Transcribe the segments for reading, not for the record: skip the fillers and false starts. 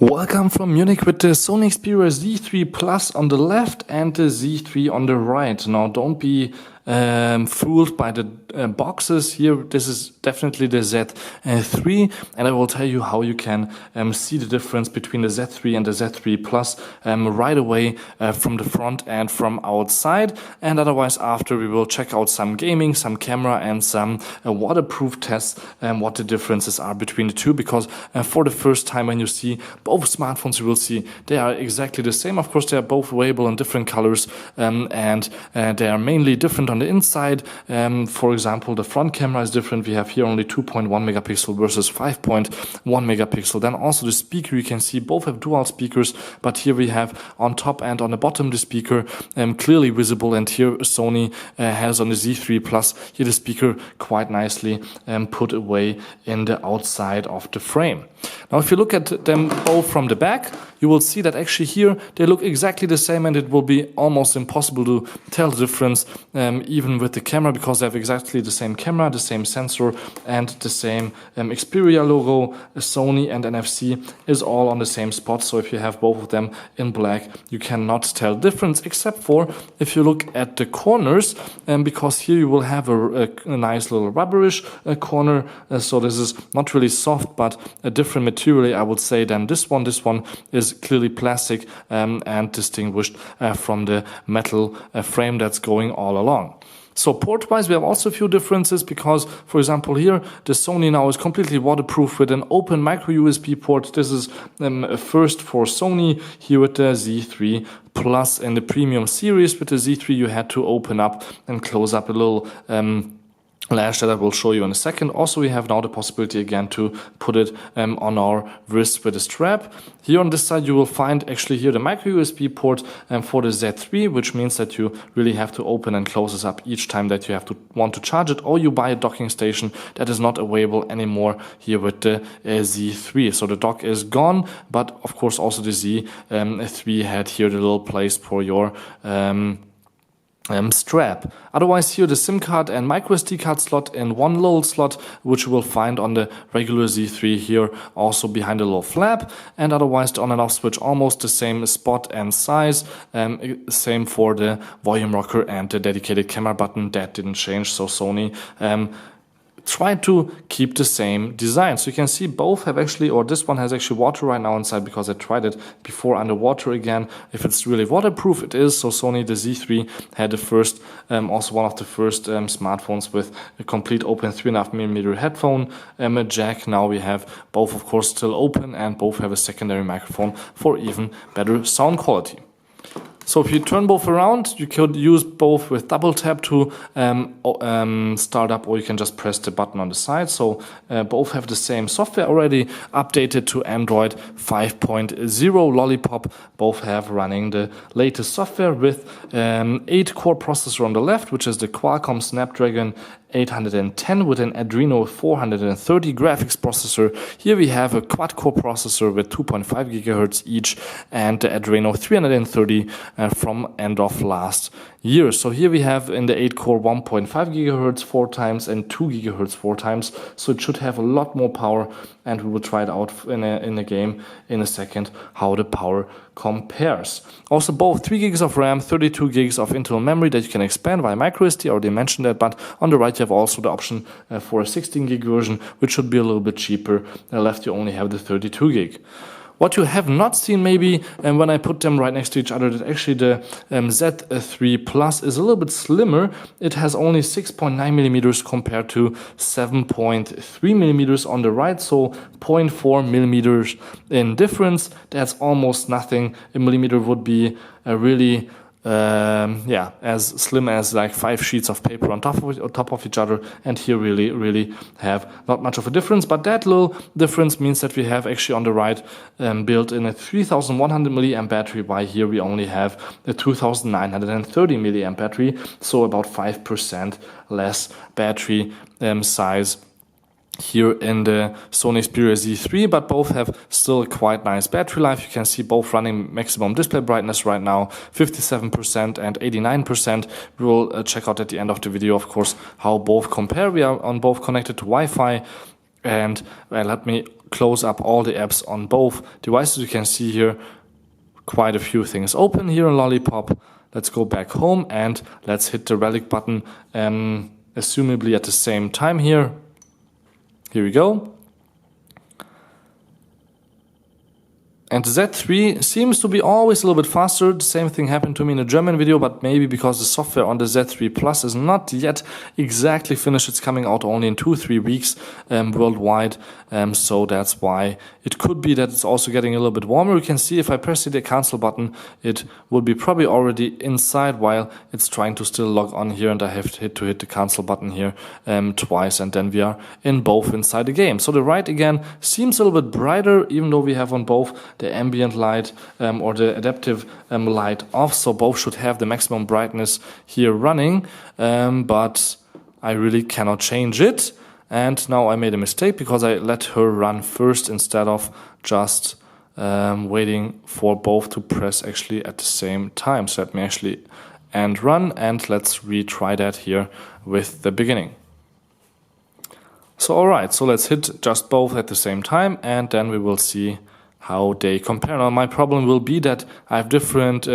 Welcome from Munich with the Sony Xperia Z3 Plus on the left and the Z3 on the right. Now don't be fooled by the boxes here. This is definitely the Z3, and I will tell you how you can see the difference between the Z3 and the Z3 Plus right away from the front and from outside. And otherwise, after, we will check out some gaming, some camera, and some waterproof tests and what the differences are between the two, because for the first time when you see both smartphones, you will see they are exactly the same. Of course, they are both available in different colors, and they are mainly different on the inside. For example, the front camera is different. We have here only 2.1 megapixel versus 5.1 megapixel. Then also the speaker, you can see both have dual speakers, but here we have on top and on the bottom the speaker clearly visible, and here Sony has on the Z3 Plus here the speaker quite nicely put away in the outside of the frame. Now if you look at them both from the back, you will see that actually here they look exactly the same, and it will be almost impossible to tell the difference even with the camera, because they have exactly the same camera, the same sensor, and the same Xperia logo. Sony and NFC is all on the same spot, so if you have both of them in black, you cannot tell the difference, except for if you look at the corners, because here you will have a nice little rubberish corner, so this is not really soft, but a different material, I would say, than this one. This one is clearly plastic and distinguished from the metal frame that's going all along. So port-wise, we have also a few differences, because, for example, here the Sony now is completely waterproof with an open micro USB port. This is a first for Sony. Here with the Z3 Plus in the premium series, with the Z3 you had to open up and close up a little lash that I will show you in a second. Also, we have now the possibility again to put it on our wrist with a strap. Here on this side you will find actually here the micro USB port for the Z3, which means that you really have to open and close this up each time that you want to charge it, or you buy a docking station. That is not available anymore here with the Z3. So the dock is gone, but of course also the Z3 had here the little place for your strap. Otherwise, here the SIM card and micro SD card slot in one little slot, which you will find on the regular Z3 here, also behind the little flap. And otherwise, the on and off switch almost the same spot and size. Same for the volume rocker and the dedicated camera button. That didn't change, so Sony try to keep the same design. So you can see both have actually, or this one has actually water right now inside, because I tried it before underwater again. If it's really waterproof, it is. So Sony, the Z3, had the first, also one of the first smartphones with a complete open 3.5mm headphone jack. Now we have both, of course, still open, and both have a secondary microphone for even better sound quality. So if you turn both around, you could use both with double tap to start up, or you can just press the button on the side. So both have the same software already updated to Android 5.0 Lollipop. Both have running the latest software with 8-core processor on the left, which is the Qualcomm Snapdragon 810 with an Adreno 430 graphics processor. Here we have a quad-core processor with 2.5 GHz each, and the Adreno 330 from end of last year. So here we have in the 8-core 1.5 GHz 4 times and 2 GHz 4 times. So it should have a lot more power, and we will try it out in a game in a second how the power compares. Also, both 3 gigs of RAM, 32 gigs of internal memory that you can expand via micro SD. I already mentioned that, but on the right you have also the option for a 16 gig version, which should be a little bit cheaper. On the left you only have the 32 gig. What you have not seen maybe, and when I put them right next to each other, that actually the Z3 Plus is a little bit slimmer. It has only 6.9 millimeters compared to 7.3 millimeters on the right, so 0.4 millimeters in difference. That's almost nothing. A millimeter would be a really as slim as like 5 sheets of paper on top of each other, and here really have not much of a difference. But that little difference means that we have actually on the right built in a 3100 milliamp battery, while here we only have a 2930 milliamp battery, so about 5% less battery size here in the Sony Xperia Z3, but both have still a quite nice battery life. You can see both running maximum display brightness right now, 57% and 89%. We will check out at the end of the video, of course, how both compare. We are on both connected to Wi-Fi, and let me close up all the apps on both devices. You can see here quite a few things open here in Lollipop. Let's go back home and let's hit the relic button, assumably at the same time here. Here we go. And the Z3 seems to be always a little bit faster. The same thing happened to me in a German video, but maybe because the software on the Z3 Plus is not yet exactly finished. It's coming out only in 2-3 weeks worldwide. So that's why it could be that it's also getting a little bit warmer. You can see if I press the cancel button, it will be probably already inside while it's trying to still log on here. And I have to hit the cancel button here twice, and then we are in both inside the game. So the right again seems a little bit brighter, even though we have on both the ambient light or the adaptive light off, so both should have the maximum brightness here running, but I really cannot change it. And now I made a mistake because I let her run first instead of just waiting for both to press actually at the same time. So let me actually end run, and let's retry that here with the beginning. So alright, so let's hit just both at the same time, and then we will see how they compare. Now my problem will be that I have different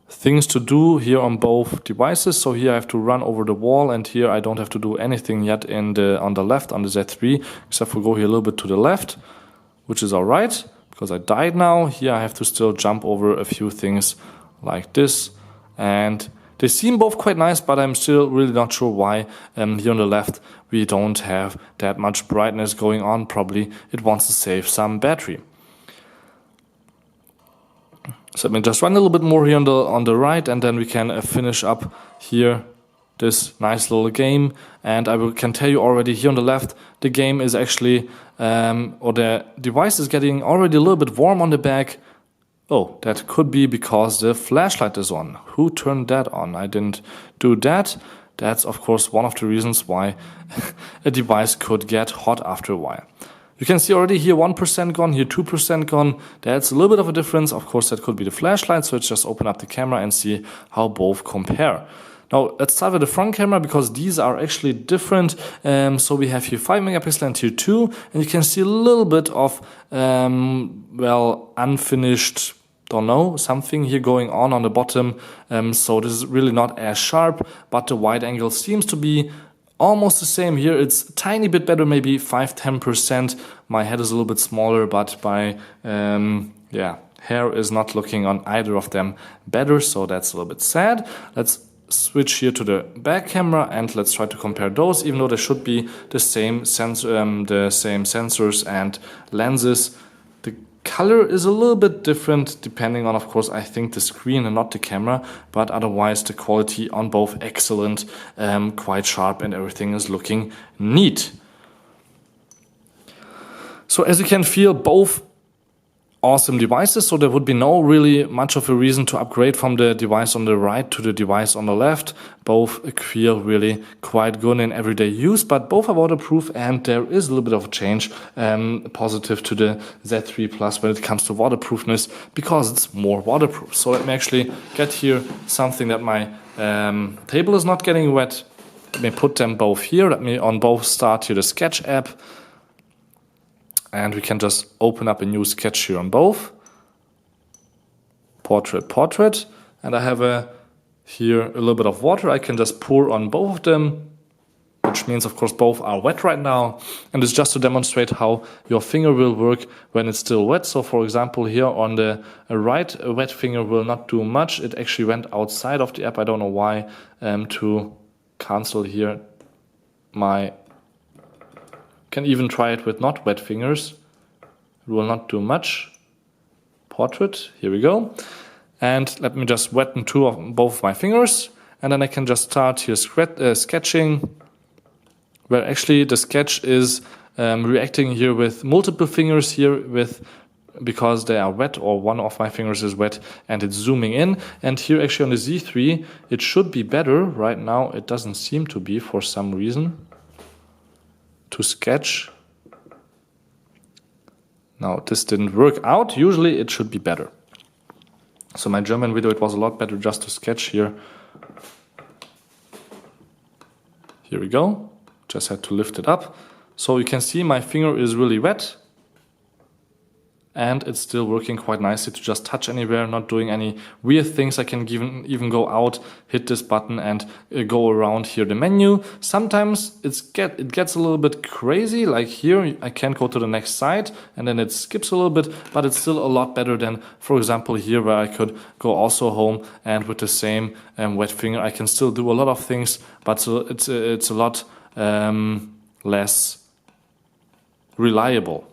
things to do here on both devices. So here I have to run over the wall, and here I don't have to do anything yet on the left on the Z3, except for go here a little bit to the left, which is alright because I died now. Here I have to still jump over a few things like this, and they seem both quite nice, but I'm still really not sure why here on the left we don't have that much brightness going on. Probably it wants to save some battery. So let me just run a little bit more here on the right, and then we can finish up here this nice little game. And can tell you already here on the left, the game is actually, or the device is getting already a little bit warm on the back. Oh, that could be because the flashlight is on. Who turned that on? I didn't do that. That's, of course, one of the reasons why a device could get hot after a while. You can see already here 1% gone, here 2% gone. That's a little bit of a difference. Of course, that could be the flashlight. So let's just open up the camera and see how both compare. Now, let's start with the front camera because these are actually different. So we have here 5 megapixel and here 2. And you can see a little bit of, unfinished, don't know, something here going on the bottom. So this is really not as sharp, but the wide angle seems to be almost the same here. It's a tiny bit better, maybe 5-10%. My head is a little bit smaller, but my hair is not looking on either of them better, so that's a little bit sad. Let's switch here to the back camera and let's try to compare those, even though there should be the same sensors and lenses. The color is a little bit different depending on, of course, I think the screen and not the camera, but otherwise the quality on both excellent, quite sharp, and everything is looking neat. So as you can feel, both awesome devices, so there would be no really much of a reason to upgrade from the device on the right to the device on the left. Both feel really quite good in everyday use, but both are waterproof, and there is a little bit of a change positive to the Z3 Plus when it comes to waterproofness because it's more waterproof. So let me actually get here something that my table is not getting wet. Let me put them both here. Let me on both start here the Sketch app. And we can just open up a new sketch here on both. Portrait. And I have here a little bit of water I can just pour on both of them, which means, of course, both are wet right now. And it's just to demonstrate how your finger will work when it's still wet. So, for example, here on the right, a wet finger will not do much. It actually went outside of the app. I don't know why. To cancel here my... Can even try it with not wet fingers. It will not do much. Portrait, here we go. And let me just wetten both my fingers. And then I can just start here sketching, where actually the sketch is reacting here with multiple fingers here because they are wet, or one of my fingers is wet, and it's zooming in. And here actually on the Z3, it should be better. Right now it doesn't seem to be for some reason. To sketch. Now this didn't work out. Usually it should be better. So my German video, it was a lot better just to sketch here. Here we go. Just had to lift it up. So you can see my finger is really wet, and it's still working quite nicely to just touch anywhere, not doing any weird things. I can even go out, hit this button, and go around here the menu. Sometimes it gets a little bit crazy, like here I can go to the next side and then it skips a little bit, but it's still a lot better than, for example, here where I could go also home, and with the same wet finger I can still do a lot of things, but it's a lot less reliable.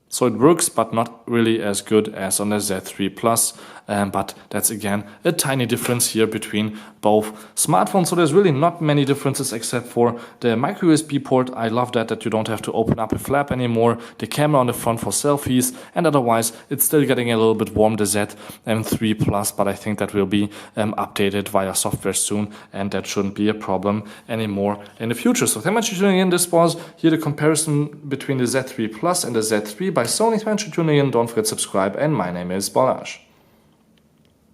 So it works, but not really as good as on the Z3 Plus. But that's again a tiny difference here between both smartphones. So there's really not many differences except for the micro USB port. I love that you don't have to open up a flap anymore. The camera on the front for selfies, and otherwise it's still getting a little bit warm, the Z3 Plus, but I think that will be updated via software soon, and that shouldn't be a problem anymore in the future. So thank you much for tuning in. This was here the comparison between the Z3 Plus and the Z3 by Sony. Thanks for tuning in. Don't forget to subscribe, and my name is Balázs.